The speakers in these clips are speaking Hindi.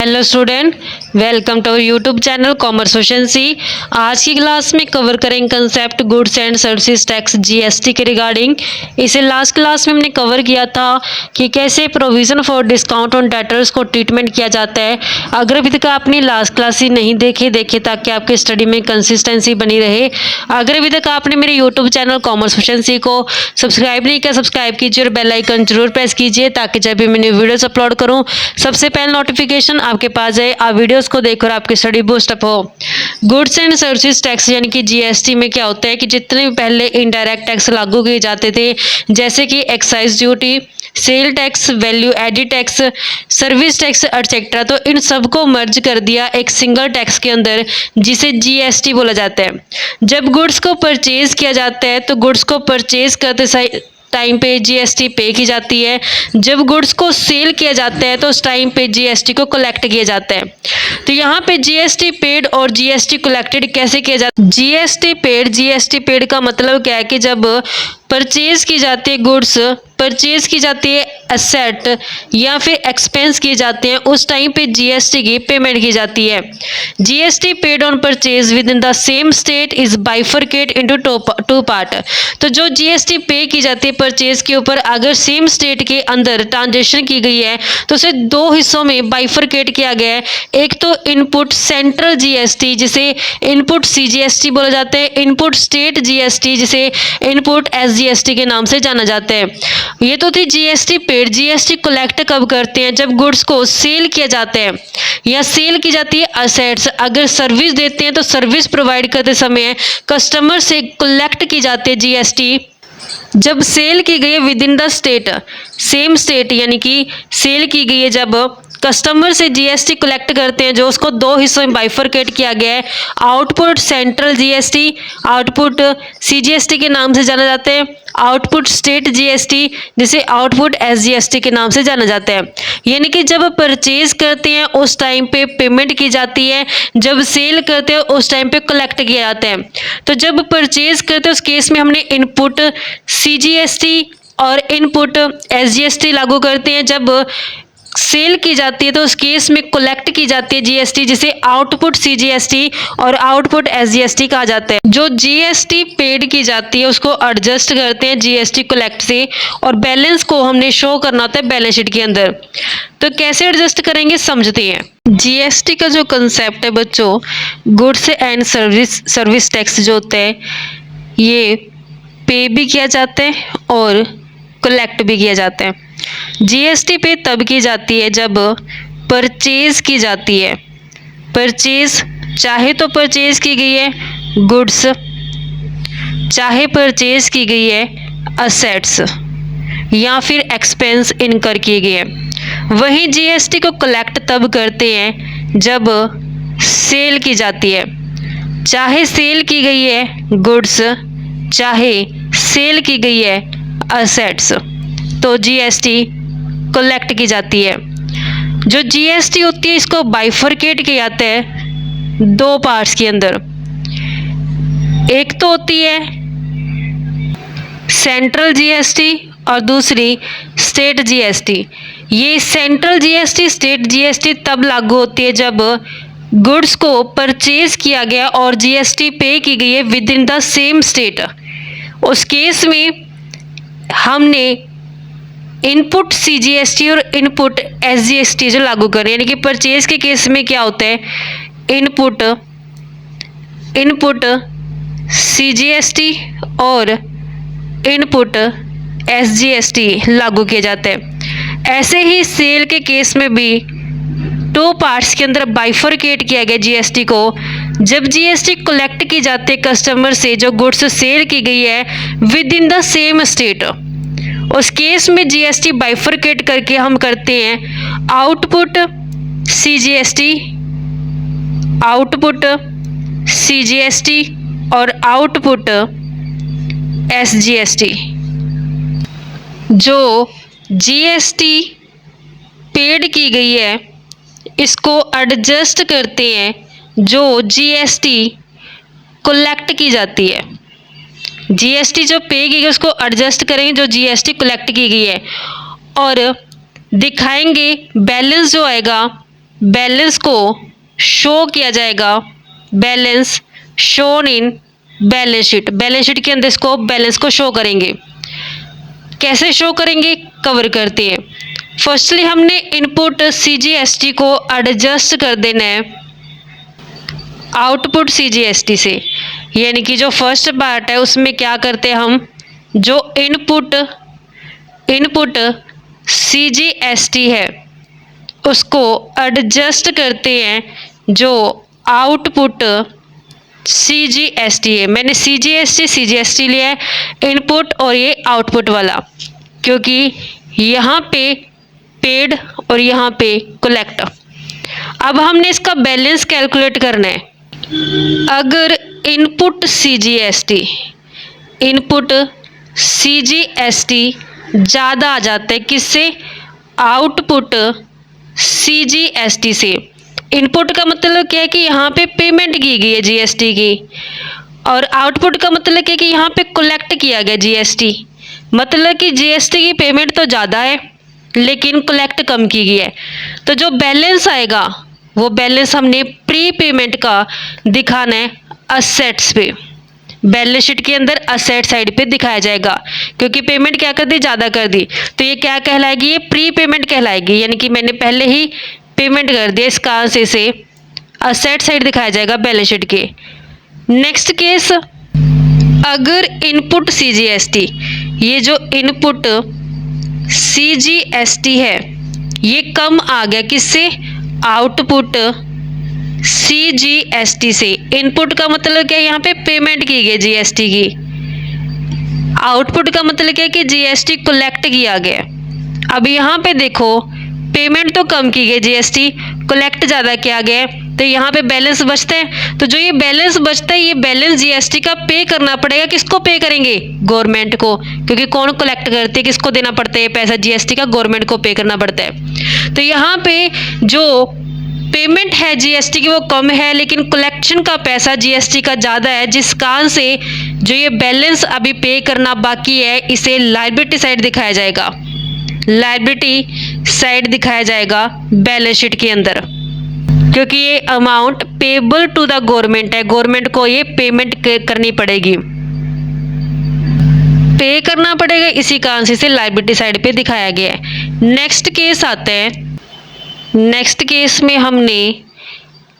Hello student, welcome to YouTube channel commerce efficiency. आज की क्लास में कवर करेंगे concept goods and services tax GST के रिगार्डिंग। इसे लास्ट क्लास में हमने कवर किया था कि कैसे provision for discount on debtors को ट्रीटमेंट किया जाता है। अगर अभी तक आपने लास्ट क्लास ही नहीं देखे ताकि आपकी स्टडी में कंसिस्टेंसी बनी रहे। अगर अभी तक आपने मेरे यूट्यूब चैनल कॉमर्स एफिशिएंसी को सब्सक्राइब नहीं किया, सब्सक्राइब कीजिए और बेल आइकन जरूर प्रेस कीजिए ताकि जब भी मैं न्यू वीडियोस अपलोड करूँ सबसे पहले नोटिफिकेशन आपके पास जाए। आप वीडियोस को देखकर आपकी स्टडी बूस्ट अप हो। गुड्स एंड सर्विसेज टैक्स यानी कि जीएसटी में क्या होता है कि जितने भी पहले इनडायरेक्ट टैक्स लागू किए जाते थे, जैसे कि excise duty, sale tax, value added tax, service tax etcetera, तो इन सबको मर्ज कर दिया एक सिंगल टैक्स के अंदर जिसे जीएसटी बोला जाता है। जब गुड्स को परचेज किया जाता है तो गुड्स को परचेज करते टाइम पे जीएसटी पे की जाती है। जब गुड्स को सेल किया जाता है तो उस टाइम पे जीएसटी को कलेक्ट किया जाता है। तो यहाँ पे जीएसटी पेड और जीएसटी कलेक्टेड कैसे किया जाता है? जीएसटी पेड का मतलब क्या है कि जब परचेज की जाती है गुड्स, परचेज की जाती है एसेट या फिर एक्सपेंस किए जाते हैं, उस टाइम पे जीएसटी की पेमेंट की जाती है। GST paid on purchase with in the same state is bifurcate into two part. तो जो जीएसटी पे की जाती है परचेज के ऊपर, अगर सेम स्टेट के अंदर ट्रांजेक्शन की गई है तो उसे दो हिस्सों में बाइफरकेट किया गया है। एक तो इनपुट सेंट्रल जीएसटी जिसे इनपुट सीजीएसटी बोला जाता है, इनपुट स्टेट जीएसटी जिसे इनपुट एसजीएसटी के नाम से जाना जाता है। ये तो थी जीएसटी पेड। जीएसटी कलेक्ट कब करते हैं? जब गुड्स को सेल किया जाता है या सेल की जाती है असेट्स। अगर सर्विस देते हैं तो सर्विस प्रोवाइड करते समय कस्टमर से कलेक्ट की जाती है जीएसटी। जब सेल की गई है with in the state, same state यानी कि सेल की गई है, जब कस्टमर से जीएसटी कलेक्ट करते हैं जो उसको दो हिस्सों में बाइफरकेट किया गया है। Output central GST, output CGST के नाम से जाना जाता है, आउटपुट स्टेट जीएसटी जिसे आउटपुट एसजीएसटी के नाम से जाना जाता है। यानी कि जब परचेज करते हैं उस टाइम पे पेमेंट की जाती है, जब सेल करते हैं उस टाइम पे कलेक्ट किया जाता है। तो जब परचेज करते हैं उस केस में हमने इनपुट सीजीएसटी और इनपुट एसजीएसटी लागू करते हैं। जब सेल की जाती है तो उस केस में कलेक्ट की जाती है जीएसटी जिसे आउटपुट सीजीएसटी और आउटपुट एसजीएसटी कहा जाता है। जो जीएसटी पेड की जाती है उसको एडजस्ट करते हैं जीएसटी कलेक्ट से, और बैलेंस को हमने शो करना होता है बैलेंस शीट के अंदर। तो कैसे एडजस्ट करेंगे समझते हैं। जीएसटी का जो कंसेप्ट है बच्चों, गुड्स एंड सर्विस टैक्स जो होता है ये पे भी किया जाता है और कलेक्ट भी किया जाता है। जीएसटी पे तब की जाती है जब परचेज की जाती है। परचेज चाहे तो परचेज की गई है गुड्स, चाहे परचेज की गई है असेट्स या फिर एक्सपेंस इनकर किए गए हैं। वहीं जीएसटी को कलेक्ट तब करते हैं जब सेल की जाती है। चाहे सेल की गई है गुड्स, चाहे सेल की गई है असेट्स, तो जीएसटी कलेक्ट की जाती है। जो जीएसटी होती है इसको बाइफरकेट किया जाता है दो पार्ट्स के अंदर। एक तो होती है सेंट्रल जीएसटी और दूसरी स्टेट जीएसटी। ये सेंट्रल जीएसटी, स्टेट जीएसटी तब लागू होती है जब गुड्स को परचेज किया गया और जीएसटी पे की गई है with in the same state. उस केस में हमने इनपुट सीजीएसटी और इनपुट एसजीएसटी जो लागू करें, यानी कि परचेज के केस में क्या होता है, इनपुट सीजीएसटी और इनपुट एसजीएसटी लागू किया जाता है। ऐसे ही सेल के केस में भी टू पार्ट्स के अंदर बाइफरकेट किया गया जीएसटी को। जब जीएसटी कलेक्ट की जाती है कस्टमर से जो गुड्स सेल की गई है with in the same state, उस केस में जीएसटी बाइफरकेट करके हम करते हैं आउटपुट सीजीएसटी और आउटपुट एसजीएसटी। जो जीएसटी पेड की गई है इसको एडजस्ट करते हैं जो जीएसटी कलेक्ट की जाती है। जीएसटी जो पे की गई उसको एडजस्ट करेंगे जो जीएसटी कलेक्ट की गई है, और दिखाएंगे बैलेंस जो आएगा बैलेंस को शो किया जाएगा, balance shown in balance sheet. Balance sheet के अंदर इसको बैलेंस को शो करेंगे। कैसे शो करेंगे, कवर करते हैं। फर्स्टली हमने इनपुट CGST को एडजस्ट कर देना है आउटपुट CGST से, यानी कि जो फर्स्ट पार्ट है उसमें क्या करते हैं हम, जो इनपुट CGST है उसको एडजस्ट करते हैं जो आउटपुट CGST है। मैंने CGST लिया है इनपुट और ये आउटपुट वाला, क्योंकि यहाँ पे पेड और यहाँ पे कलेक्ट। अब हमने इसका बैलेंस कैलकुलेट करना है। अगर इनपुट CGST ज़्यादा आ जाता है किससे, आउटपुट CGST से। इनपुट का मतलब क्या है कि यहाँ पे पेमेंट की गई है GST की, और आउटपुट का मतलब क्या है कि यहाँ पे कलेक्ट किया गया GST। मतलब कि GST की पेमेंट तो ज़्यादा है लेकिन कलेक्ट कम की गई है। तो जो बैलेंस आएगा वो बैलेंस हमने प्री पेमेंट का दिखाना है असेट्स पे। बैलेंस शीट के अंदर असेट साइड पे दिखाया जाएगा, क्योंकि पेमेंट क्या कर दी, ज़्यादा कर दी। तो ये क्या कहलाएगी, ये प्री पेमेंट कहलाएगी, यानी कि मैंने पहले ही पेमेंट कर दिया। इस कारण से असेट साइड दिखाया जाएगा बैलेंस शीट के। नेक्स्ट केस, अगर इनपुट CGST, ये जो इनपुट CGST है ये कम आ गया किससे, आउटपुट CGST से। इनपुट का मतलब क्या है, यहाँ पे पेमेंट की गई GST की। आउटपुट का मतलब क्या है कि GST कलेक्ट किया गया। अब यहाँ पे देखो पेमेंट तो कम की गई GST, कलेक्ट ज़्यादा किया गया, तो यहाँ पे बैलेंस बचता है। तो जो ये बैलेंस बचता है ये बैलेंस GST का पे करना पड़ेगा। किसको पे करेंगे, गवर्नमेंट को, क्योंकि कौन कलेक्ट करते हैं, किसको देना पड़ता है पैसा, GST का गवर्नमेंट को पे करना पड़ता है। तो यहाँ पे जो पेमेंट है GST की वो कम है, लेकिन कलेक्शन का पैसा GST का ज़्यादा है, जिस कारण से जो ये बैलेंस अभी पे करना बाकी है इसे लायबिलिटी साइड दिखाया जाएगा। लायबिलिटी साइड दिखाया जाएगा बैलेंस शीट के अंदर, क्योंकि ये amount payable to the government है, गवर्नमेंट को ये पेमेंट करनी पड़ेगी, पे करना पड़ेगा, इसी कारण से इसे लायबिलिटी साइड पे दिखाया गया है। नेक्स्ट केस आता है। नेक्स्ट केस में हमने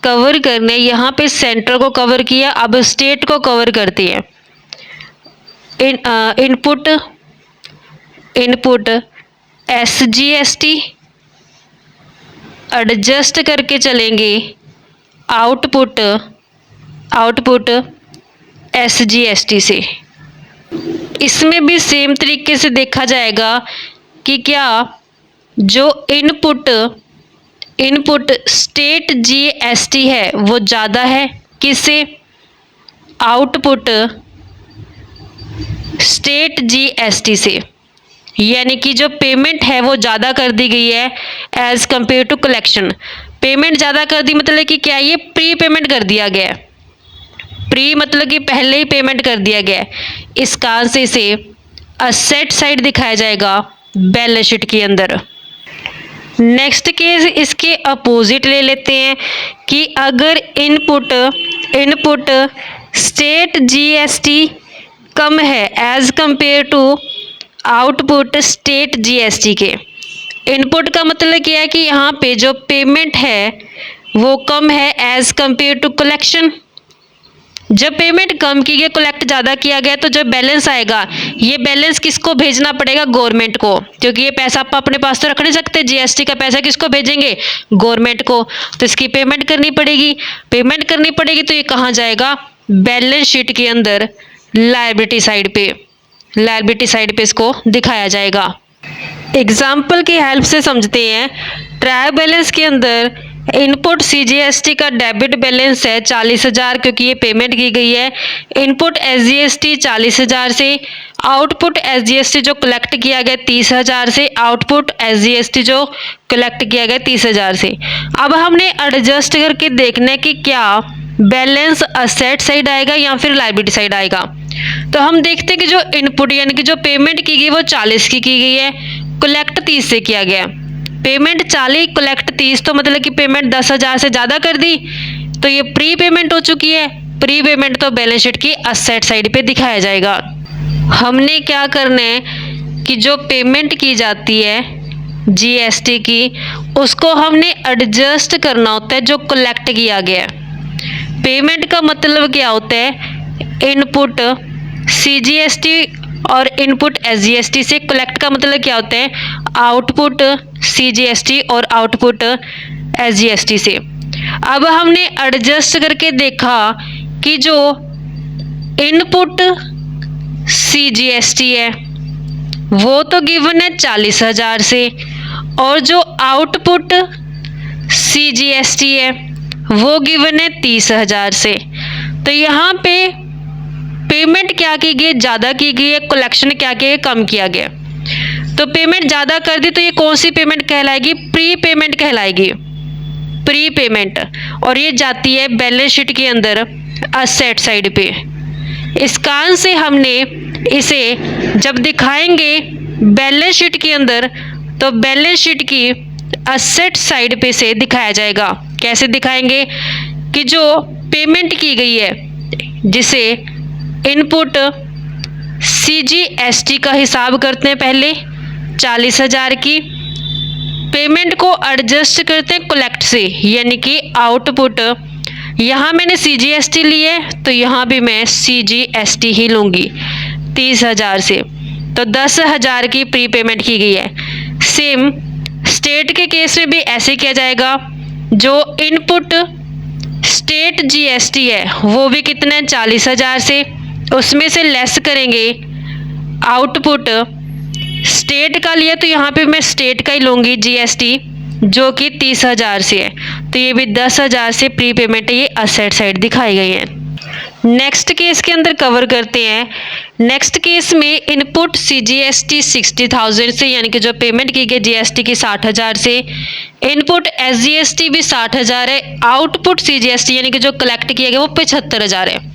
कवर करने, यहाँ पे सेंटर को कवर किया, अब स्टेट को कवर करते हैं। इनपुट SGST एडजस्ट करके चलेंगे आउटपुट SGST से। इसमें भी सेम तरीके से देखा जाएगा कि क्या जो इनपुट स्टेट GST है वो ज़्यादा है किससे, आउटपुट स्टेट GST से। यानी कि जो पेमेंट है वो ज़्यादा कर दी गई है as compare to collection. Payment ज़्यादा कर दी मतलब कि क्या, ये प्री पेमेंट कर दिया गया है। प्री मतलब कि पहले ही पेमेंट कर दिया गया है, इस कारण से इसे असेट साइड दिखाया जाएगा बैलेंस शीट के अंदर। नेक्स्ट केस इसके अपोजिट ले लेते हैं कि अगर इनपुट स्टेट GST कम है as compare to output state GST के। इनपुट का मतलब क्या है कि यहाँ पे जो पेमेंट है वो कम है एज़ कंपेयर टू कलेक्शन। जब पेमेंट कम की गई, कलेक्ट ज़्यादा किया गया, तो जब बैलेंस आएगा ये बैलेंस किसको भेजना पड़ेगा, गवर्नमेंट को, क्योंकि ये पैसा आप अपने पास तो रख नहीं सकते। GST का पैसा किसको भेजेंगे, गवर्नमेंट को, तो इसकी पेमेंट करनी पड़ेगी। पेमेंट करनी पड़ेगी तो ये कहाँ जाएगा, बैलेंस शीट के अंदर लायबिलिटी साइड पे। लायबिलिटी साइड पे इसको दिखाया जाएगा। एग्जाम्पल की हेल्प से समझते हैं। ट्रायल बैलेंस के अंदर इनपुट CGST का डेबिट बैलेंस है 40,000, क्योंकि ये पेमेंट की गई है। इनपुट SGST 40,000 से, आउटपुट SGST जो कलेक्ट किया गया 30,000 से, आउटपुट SGST जो कलेक्ट किया गया 30,000 से। अब हमने एडजस्ट करके देखना है कि क्या बैलेंस असेट साइड आएगा या फिर लायबिलिटी साइड आएगा। तो हम देखते हैं कि जो इनपुट यानी कि जो पेमेंट की गई वो 40 की गई है, कलेक्ट 30 से किया गया। पेमेंट 40 कलेक्ट 30, तो मतलब कि पेमेंट 10,000 से ज़्यादा कर दी, तो ये प्री पेमेंट हो चुकी है। प्री पेमेंट तो बैलेंस शीट की असेट साइड पे दिखाया जाएगा। हमने क्या करना है कि जो पेमेंट की जाती है जीएसटी की, उसको हमने एडजस्ट करना होता है जो कलेक्ट किया गया है। पेमेंट का मतलब क्या होता है, इनपुट सीजीएसटी और इनपुट एसजीएसटी से। कलेक्ट का मतलब क्या होता है, आउटपुट सीजीएसटी और आउटपुट एसजीएसटी से। अब हमने एडजस्ट करके देखा कि जो इनपुट सीजीएसटी है वो तो गिवन है 40,000 से, और जो आउटपुट सीजीएसटी है वो गिवन है 30,000 से। तो यहाँ पे पेमेंट क्या की गई, ज़्यादा की गई है, कलेक्शन क्या किया, कम किया गया। तो पेमेंट ज़्यादा कर दी तो ये कौन सी पेमेंट कहलाएगी, प्री पेमेंट कहलाएगी, प्री पेमेंट। और ये जाती है बैलेंस शीट के अंदर असेट साइड पे। इस कारण से हमने इसे जब दिखाएंगे बैलेंस शीट के अंदर, तो बैलेंस शीट की असेट साइड पे से दिखाया जाएगा। कैसे दिखाएंगे कि जो पेमेंट की गई है, जिसे इनपुट सीजीएसटी का हिसाब करते हैं पहले 40,000 की, पेमेंट को एडजस्ट करते हैं कलेक्ट से, यानी कि आउटपुट। यहाँ मैंने सीजीएसटी ली है तो यहाँ भी मैं सीजीएसटी ही लूँगी 30,000 से, तो 10,000 की प्री पेमेंट की गई है। सेम स्टेट के केस में भी ऐसे किया जाएगा। जो इनपुट स्टेट जीएसटी है वो भी कितना है 40,000 से, उसमें से लेस करेंगे आउटपुट स्टेट का लिया, तो यहाँ पे मैं स्टेट का ही लूँगी जीएसटी जो कि 30,000 से है, तो ये भी 10,000 से प्री पेमेंट है। ये असेट साइड दिखाई गई है। नेक्स्ट केस के अंदर कवर करते हैं। नेक्स्ट केस में इनपुट सीजीएसटी 60,000 से, यानी कि जो पेमेंट की गई जीएसटी की 60,000 से, इनपुट एसजीएसटी भी 60,000 है, आउटपुट सीजीएसटी यानी कि जो कलेक्ट किया गया वो 75,000 है।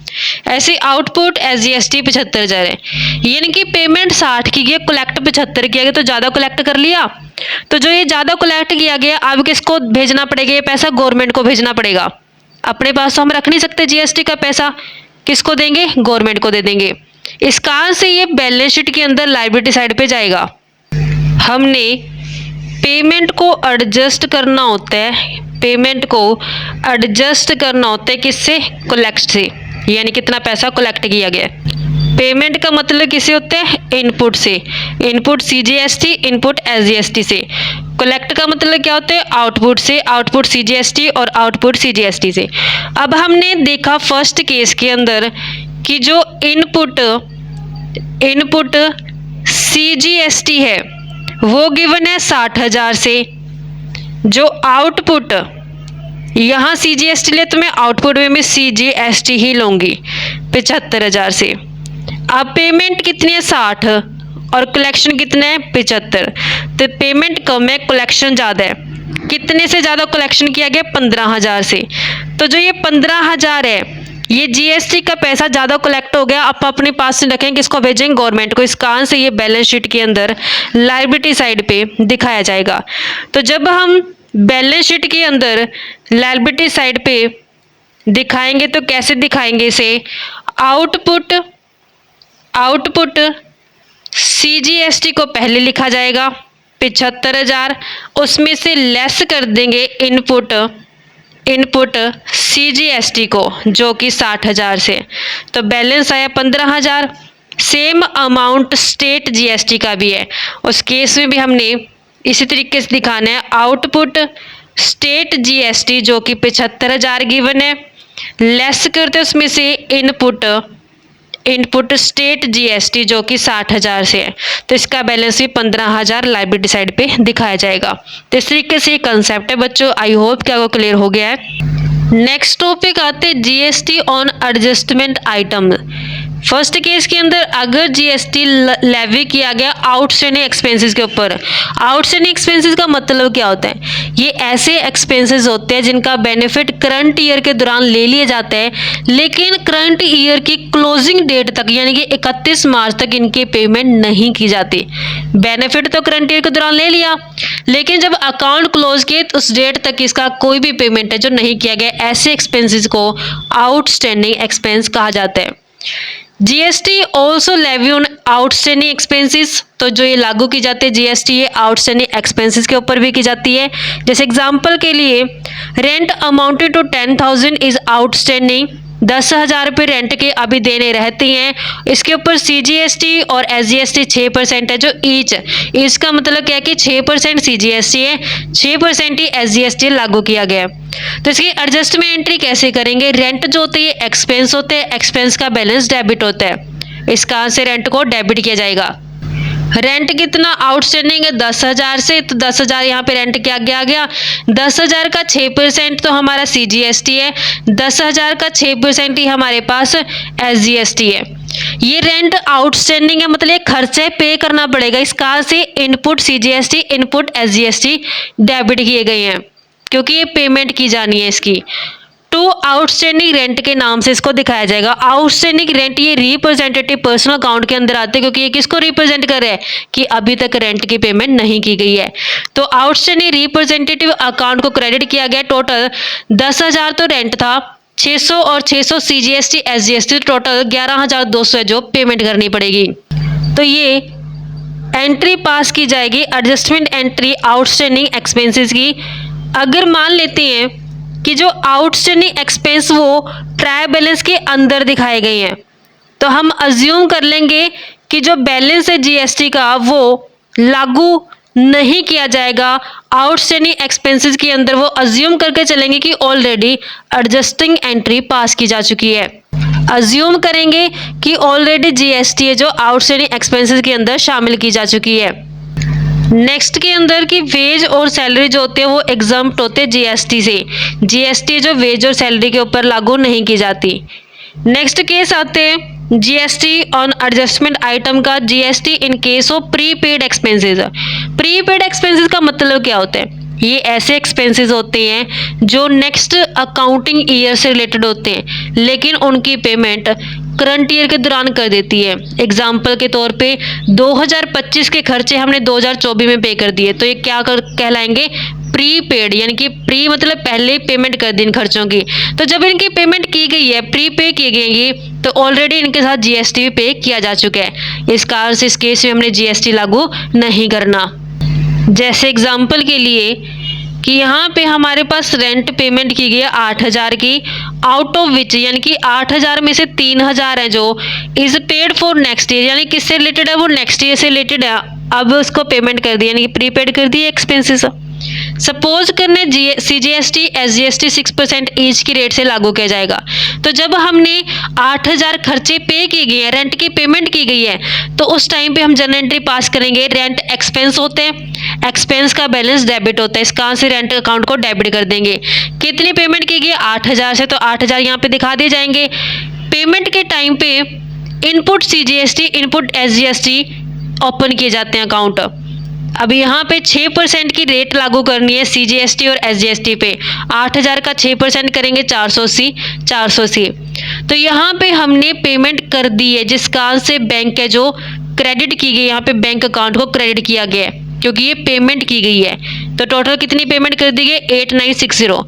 ऐसे आउटपुट एसजीएसटी 75,000 है, यानी कि पेमेंट 60 की गई, कलेक्ट 75 किया गया, तो ज़्यादा कलेक्ट कर लिया। तो जो ये ज़्यादा कलेक्ट किया गया, अब किसको भेजना पड़ेगा, ये पैसा गवर्नमेंट को भेजना पड़ेगा। अपने पास तो हम रख नहीं सकते जीएसटी का पैसा, किसको देंगे, गवर्नमेंट को दे देंगे। इस कारण से ये बैलेंस शीट के अंदर लायबिलिटी साइड पे जाएगा। हमने पेमेंट को एडजस्ट करना होता है, पेमेंट को एडजस्ट करना होता है किससे, कलेक्ट से, यानी कितना पैसा कलेक्ट किया गया। पेमेंट का मतलब किसे होता है, इनपुट से, इनपुट सीजीएसटी, इनपुट एसजीएसटी से। कलेक्ट का मतलब क्या होता है, आउटपुट से, आउटपुट सीजीएसटी और आउटपुट सीजीएसटी से। अब हमने देखा फर्स्ट केस के अंदर कि जो इनपुट सीजीएसटी है वो गिवन है 60,000 से, जो आउटपुट यहाँ सीजीएसटी ले तो मैं आउटपुट में सीजीएसटी ही लूँगी 75,000 से। अब पेमेंट कितनी है 60 और कलेक्शन कितना है 75, तो पेमेंट कम है, कलेक्शन ज़्यादा है। कितने से ज़्यादा कलेक्शन किया गया, 15,000 से। तो जो ये 15,000 है, ये जीएसटी का पैसा ज़्यादा कलेक्ट हो गया, आप अपने पास से रखें, किसको भेजेंगे, गवर्नमेंट को। इस कारण से ये बैलेंस शीट के अंदर लायबिलिटी साइड पे दिखाया जाएगा। तो जब हम बैलेंस शीट के अंदर लायबिलिटी साइड पे दिखाएंगे तो कैसे दिखाएंगे इसे, आउटपुट सीजीएसटी को पहले लिखा जाएगा 75,000, उसमें से लेस कर देंगे इनपुट सीजीएसटी को जो कि 60,000 से, तो बैलेंस आया 15,000। सेम अमाउंट स्टेट जीएसटी का भी है, उस केस में भी हमने इसी तरीके से दिखाना है। आउटपुट स्टेट जीएसटी जो कि 75,000 गिवन है, लेस करते उसमें से इनपुट स्टेट जीएसटी जो कि 60,000 से है, तो इसका बैलेंस भी 15,000 लायबिलिटी साइड पे दिखाया जाएगा। तो इस तरीके से ये कंसेप्ट है बच्चों, आई होप कि आपको क्लियर हो गया है। नेक्स्ट टॉपिक आते हैं GST on adjustment item. First case के अंदर अगर जीएसटी लेवी किया गया आउटस्टैंडिंग एक्सपेंसेस के ऊपर, आउटस्टैंडिंग एक्सपेंसेस का मतलब क्या होता है? ये ऐसे एक्सपेंसेस होते हैं जिनका बेनिफिट करंट ईयर के दौरान ले लिया जाता है, लेकिन करंट ईयर की क्लोजिंग डेट तक यानी कि 31 मार्च तक इनकी पेमेंट नहीं की जाती। बेनिफिट तो करंट ईयर के दौरान ले लिया, लेकिन जब अकाउंट क्लोज किए तो उस डेट तक इसका कोई भी पेमेंट है जो नहीं किया गया, ऐसे एक्सपेंसेस को आउटस्टैंडिंग एक्सपेंस कहा जाता है। GST also levy on outstanding expenses, तो जो ये लागू की जाती है जीएसटी, ये आउटस्टैंडिंग एक्सपेंसेस के ऊपर भी की जाती है। जैसे एग्जांपल के लिए rent amounted to 10,000 is outstanding, 10,000 रुपये रेंट के अभी देने रहती हैं। इसके ऊपर सीजीएसटी और एसजीएसटी 6% है, जो ईच, इसका मतलब क्या है कि 6% सीजीएसटी है, 6% ही एसजीएसटी लागू किया गया है। तो इसकी एडजस्टमेंट एंट्री कैसे करेंगे? रेंट जो होती है एक्सपेंस होते हैं, एक्सपेंस का बैलेंस डेबिट होता है, इस कारण से रेंट को डेबिट किया जाएगा। रेंट कितना आउटस्टैंडिंग है? 10,000 से, तो 10,000 यहाँ पे रेंट क्या आ गया? 10,000 का 6% तो हमारा सीजीएसटी है, 10,000 का 6% ही हमारे पास एसजीएसटी है। ये रेंट आउटस्टैंडिंग है, मतलब ये खर्चे पे करना पड़ेगा, इस कारण से input CGST input SGST debit किए गए हैं, क्योंकि ये पेमेंट की जानी है इसकी। टू आउटस्टैंडिंग रेंट के नाम से इसको दिखाया जाएगा। आउटस्टैंडिंग रेंट ये रिप्रेजेंटेटिव पर्सनल अकाउंट के अंदर आते हैं, क्योंकि ये किसको रिप्रेजेंट कर रहे हैं कि अभी तक रेंट की पेमेंट नहीं की गई है। तो आउटस्टैंडिंग रिप्रेजेंटेटिव अकाउंट को क्रेडिट किया गया। टोटल 10,000 तो रेंट था, 600 और 600 सीजीएसटी एसजीएसटी, टोटल 11,200 है जो पेमेंट करनी पड़ेगी। तो ये एंट्री पास की जाएगी, एडजस्टमेंट एंट्री आउटस्टैंडिंग एक्सपेंसेस की। अगर मान लेते हैं कि जो आउटस्टैंडिंग एक्सपेंस वो ट्रायल बैलेंस के अंदर दिखाए गए हैं, तो हम अज्यूम कर लेंगे कि जो बैलेंस है जीएसटी का वो लागू नहीं किया जाएगा आउटस्टैंडिंग एक्सपेंसेस के अंदर। वो अज्यूम करके चलेंगे कि ऑलरेडी एडजस्टिंग एंट्री पास की जा चुकी है। अज्यूम करेंगे कि ऑलरेडी जीएसटी है जो आउटस्टैंडिंग एक्सपेंसेस के अंदर शामिल की जा चुकी है। नेक्स्ट के अंदर की वेज और सैलरी जो होते हैं वो एग्जम्प्ट होते हैं जीएसटी से। जीएसटी जो वेज और सैलरी के ऊपर लागू नहीं की जाती। नेक्स्ट केस आते हैं जीएसटी ऑन एडजस्टमेंट आइटम का, GST in case of prepaid expenses. Prepaid expenses का मतलब क्या होता है? ये ऐसे एक्सपेंसेस होते हैं जो नेक्स्ट अकाउंटिंग ईयर से रिलेटेड होते हैं, लेकिन उनकी पेमेंट करंट ईयर के दौरान कर देती है। एग्जाम्पल के तौर पे 2025 के खर्चे हमने 2024 में पे कर दिए, तो ये क्या कहलाएंगे? प्रीपेड, यानी कि प्री मतलब पहले ही पेमेंट कर दी इन खर्चों की। तो जब इनकी पेमेंट की गई है, प्री पे की गई है, तो ऑलरेडी इनके साथ जीएसटी भी पे किया जा चुका है। इस कारण से इस केस में हमने जीएसटी लागू नहीं करना। जैसे एग्जाम्पल के लिए कि यहाँ पे हमारे पास रेंट पेमेंट की गई है 8,000 की, आउट ऑफ विच यानी कि 8,000 में से 3,000 है जो is paid for next year, यानी किससे रिलेटेड है? वो नेक्स्ट ईयर से रिलेटेड है। अब उसको पेमेंट कर दी, यानी कि प्रीपेड कर दी एक्सपेंसेस। सपोज करने सीजीएसटी एसजीएसटी 6% ईच की रेट से लागू किया जाएगा। तो जब हमने 8,000 खर्चे पे किए गए हैं, रेंट की पेमेंट की गई है, तो उस टाइम पे हम जनरल एंट्री पास करेंगे। रेंट एक्सपेंस होते हैं, एक्सपेंस का बैलेंस डेबिट होता है, इस कारण से रेंट अकाउंट को डेबिट कर देंगे। कितनी पेमेंट की गई? 8,000 से, तो 8,000 यहाँ पे दिखा दिए जाएंगे। पेमेंट के टाइम पे input CGST input SGST open किए जाते हैं अकाउंट। अब यहाँ पे 6% की रेट लागू करनी है सीजीएसटी और एसजीएसटी पे। 8,000 का 6% करेंगे 480। तो यहाँ पे हमने पेमेंट कर दी है, जिस कारण से बैंक है जो क्रेडिट की गई, यहाँ पे बैंक अकाउंट को क्रेडिट किया गया है क्योंकि ये पेमेंट की गई है। तो टोटल कितनी पेमेंट कर दी गई? 8960।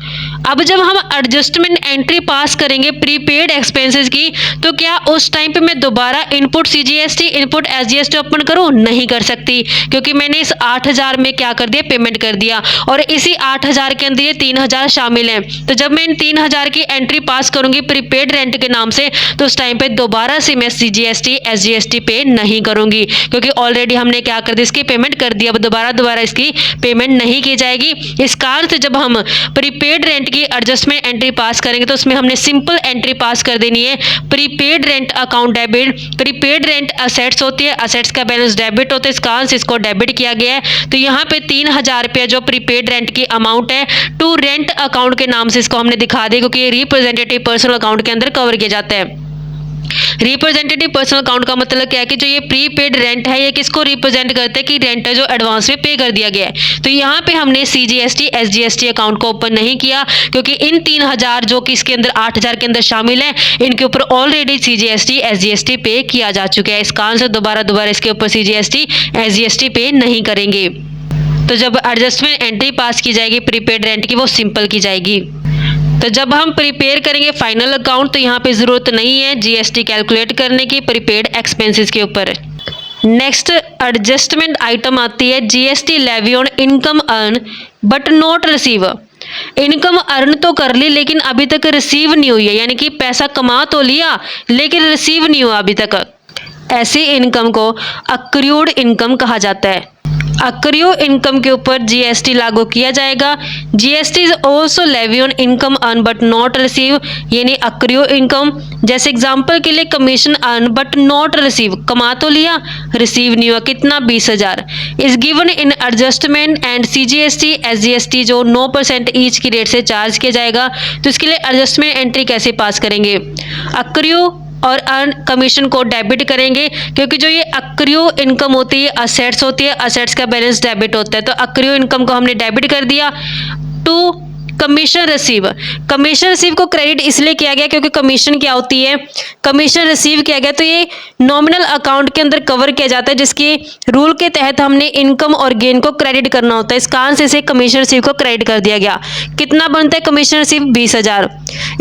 अब जब हम एडजस्टमेंट एंट्री पास करेंगे प्रीपेड एक्सपेंसेस की, तो क्या उस टाइम पे मैं दोबारा input CGST input SGST open करूं? नहीं कर सकती, क्योंकि मैंने इस 8,000 में क्या कर दिया? पेमेंट कर दिया, और इसी 8,000 के अंदर ये 3,000 शामिल हैं। तो जब मैं इन 3,000 की एंट्री पास करूंगी प्रीपेड रेंट के नाम से, तो उस टाइम पे दोबारा से मैं सीजीएसटी एसजीएसटी पे नहीं करूंगी, क्योंकि ऑलरेडी हमने क्या कर दिया? इसकी पेमेंट कर दी। अब दोबारा इसकी पेमेंट नहीं की जाएगी। इस कारण से जब हम प्रीपेड रेंट की एडजस्टमेंट एंट्री पास करेंगे, तो उसमें हमने सिंपल एंट्री पास कर देनी है, prepaid rent account debit. Prepaid rent assets होती है, असेट्स का बैलेंस डेबिट होता है, इस कारण से इसको डेबिट किया गया है। तो यहाँ पे 3,000 रुपये जो प्रीपेड रेंट की अमाउंट है टू रेंट अकाउंट के नाम से इसको हमने दिखा दिया, क्योंकि ये रिप्रेजेंटेटिव पर्सनल अकाउंट के अंदर कवर किया जाता है। रिप्रेजेंटेटिव पर्सनल अकाउंट का मतलब क्या है कि जो ये प्रीपेड रेंट है ये किसको रिप्रेजेंट करता है कि रेंट है जो एडवांस में पे कर दिया गया है। तो यहाँ पे हमने CGST SGST अकाउंट को ओपन नहीं किया क्योंकि इन 3000 जो कि इसके अंदर 8000 के अंदर शामिल है, इनके ऊपर ऑलरेडी CGST SGST पे किया जा चुका है। इस कारण से दोबारा इसके ऊपर CGST SGST पे नहीं करेंगे। तो जब एडजस्टमेंट एंट्री पास की जाएगी प्रीपेड रेंट की, वो सिंपल की जाएगी। तो जब हम प्रिपेयर करेंगे फाइनल अकाउंट तो यहाँ पे ज़रूरत नहीं है GST कैलकुलेट करने की प्रीपेड एक्सपेंसेस के ऊपर। नेक्स्ट एडजस्टमेंट आइटम आती है GST levy on income earn but not receive. Income earn तो कर ली लेकिन अभी तक रिसीव नहीं हुई है, यानी कि पैसा कमा तो लिया लेकिन रिसीव नहीं हुआ अभी तक। ऐसी इनकम को अक्रूड इनकम कहा जाता है। अक्रू इनकम के ऊपर GST लागू किया जाएगा। GST is also levy on income earn but not receive, यानी अक्रू इनकम। जैसे एग्जांपल के लिए commission earn but not receive, कमा तो लिया रिसीव नहीं हुआ, कितना 20,000। Is given in adjustment and CGST SGST जो 9% ईच की रेट से चार्ज किया जाएगा। तो इसके लिए एडजस्टमेंट एंट्री कैसे पास करेंगे? अक्रू और अर्न कमीशन को डेबिट करेंगे क्योंकि जो ये अक्रू इनकम होती है असेट्स होती है, असेट्स का बैलेंस डेबिट होता है। तो अक्रू इनकम को हमने डेबिट कर दिया to commission receive. Commission receive को क्रेडिट इसलिए किया गया क्योंकि कमीशन क्या होती है, कमीशन रिसीव किया गया तो ये नॉमिनल अकाउंट के अंदर कवर किया जाता है जिसके रूल के तहत हमने इनकम और गेन को क्रेडिट करना होता है। इस कारण से इसे कमीशन रिसीव को क्रेडिट कर दिया गया। कितना बनता है कमीशन रिसीव? 20,000।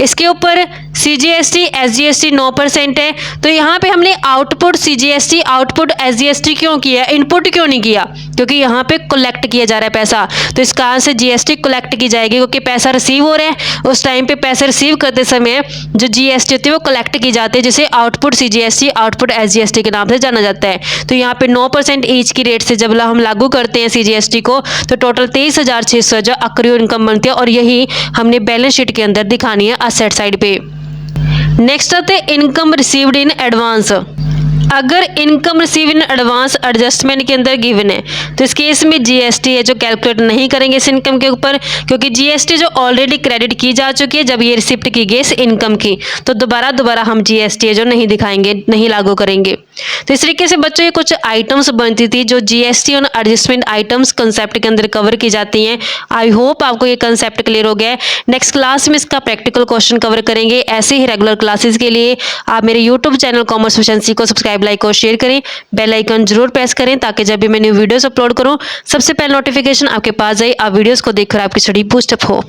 इसके ऊपर CGST SGST 9% है। तो यहाँ पे हमने आउटपुट CGST आउटपुट SGST क्यों किया, इनपुट क्यों नहीं किया? क्योंकि यहाँ पे कलेक्ट किया जा रहा है पैसा, तो इस कारण से GST कलेक्ट की जाएगी क्योंकि पैसा रिसीव हो रहा है। उस टाइम पे पैसा रिसीव करते समय जो GST होती है वो कलेक्ट की जाती है जिसे आउटपुट CGST आउटपुट SGST के नाम से जाना जाता है। तो यहाँ पे 9% ईच की रेट से जब हम लागू करते हैं CGST को तो टोटल 23,600 जो अक्रू इनकम बनती है और यही हमने बैलेंस शीट के अंदर दिखानी है असेट साइड पे। नेक्स्ट आते हैं इनकम रिसीव्ड इन एडवांस। अगर income receive in advance adjustment के अंदर गिवन है तो इस केस में GST है जो कैलकुलेट नहीं करेंगे इस इनकम के ऊपर क्योंकि GST जो ऑलरेडी क्रेडिट की जा चुकी है जब ये रिसिप्ट की गई इस इनकम की, तो दोबारा हम GST है जो नहीं दिखाएंगे, नहीं लागू करेंगे। तो इस तरीके से बच्चों ये कुछ आइटम्स बनती थी जो GST और एडजस्टमेंट आइटम्स कंसेप्ट के अंदर कवर की जाती हैं। आई होप आपको ये कंसेप्ट क्लियर हो गया है। नेक्स्ट क्लास में इसका प्रैक्टिकल क्वेश्चन कवर करेंगे। ऐसे ही रेगुलर क्लासेस के लिए आप मेरे यूट्यूब चैनल कॉमर्स एफिशिएंसी को सब्सक्राइब, लाइक और शेयर करें। बेल आइकन जरूर प्रेस करें ताकि जब भी मैं न्यू वीडियोस अपलोड करूं सबसे पहले नोटिफिकेशन आपके पास जाए, आप वीडियोस को देखकर आपकी स्टडी बूस्ट अप हो।